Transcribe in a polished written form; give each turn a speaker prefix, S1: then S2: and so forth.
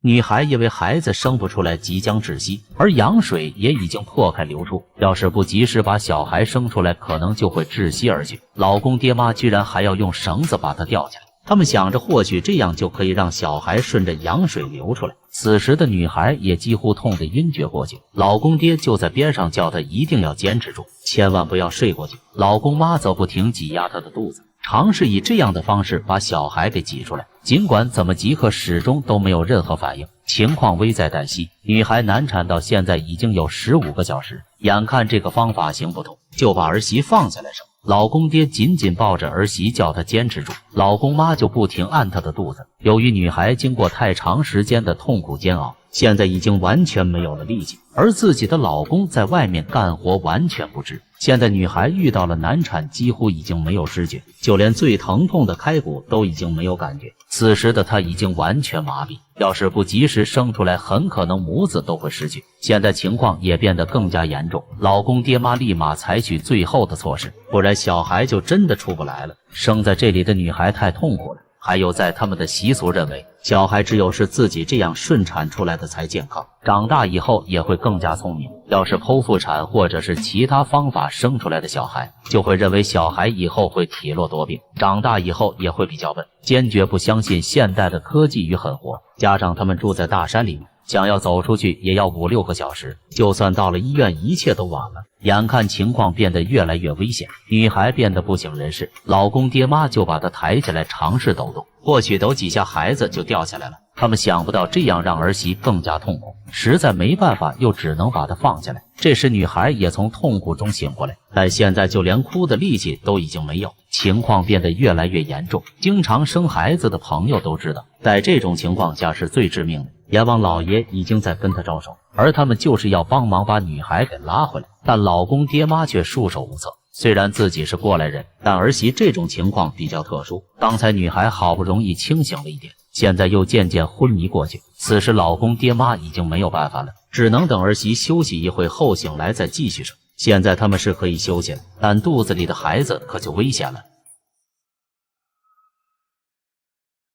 S1: 女孩因為孩子生不出來，即將窒息，而羊水也已經破開流出，要是不及時把小孩生出來，可能就會窒息而去。老公爹媽居然還要用繩子把她吊起来，他們想着或許這樣就可以讓小孩順着羊水流出来。此时的女孩也幾乎痛得暈厥過去，老公爹就在邊上叫她一定要堅持住，千萬不要睡過去。老公媽則不停擠壓她的肚子，嘗試以這樣的方式把小孩給擠出來，儘管怎麼擠，可始終都沒有任何反應，情況危在旦夕。女孩难產到現在已經有15個小時，眼看這個方法行不通，就把兒媳放下來生。老公爹緊緊抱着兒媳，叫她堅持住，老公媽就不停按她的肚子。由于女孩經過太長時間的痛苦煎熬，現在已經完全沒有了力氣，而自己的老公在外面幹活完全不知。現在女孩遇到了難產，幾乎已經沒有知覺，就連最疼痛的開骨都已經沒有感覺。此時的她已經完全麻痹，要是不及時生出來，很可能母子都會失去。現在情況也變得更加嚴重，老公爹媽立馬採取最後的措施，不然小孩就真的出不來了。生在这裡的女孩太痛苦了，还有在他們的習俗認為，小孩只有是自己這樣順產出來的才健康，長大以後也會更加聰明。要是剖腹產或者是其他方法生出來的小孩，就會認為小孩以後會體弱多病，長大以後也會比較笨，堅決不相信現代的科技與狠活。加上他們住在大山裡，想要走出去也要5-6個小時，就算到了醫院，一切都晚了。眼看情況變得越來越危險，女孩變得不省人事，老公爹媽就把她抬起來嘗試抖动，或许抖幾下孩子就掉下來了。他們想不到這樣讓兒媳更加痛苦，實在沒辦法，又只能把她放下來。這時女孩也從痛苦中醒過來，但現在就連哭的力氣都已經沒有，情況變得越來越嚴重。經常生孩子的朋友都知道，在這種情況下是最致命的。阎王老爺已經在跟他招手，而他們就是要幫忙把女孩給拉回来，但老公爹媽卻束手無策。雖然自己是過來人，但兒媳這種情況比較特殊，剛才女孩好不容易清醒了一點，現在又漸漸昏迷過去。此時老公爹媽已經沒有办法了，只能等兒媳休息一會後醒來再繼續生。現在他們是可以休息了，但肚子裡的孩子可就危險了。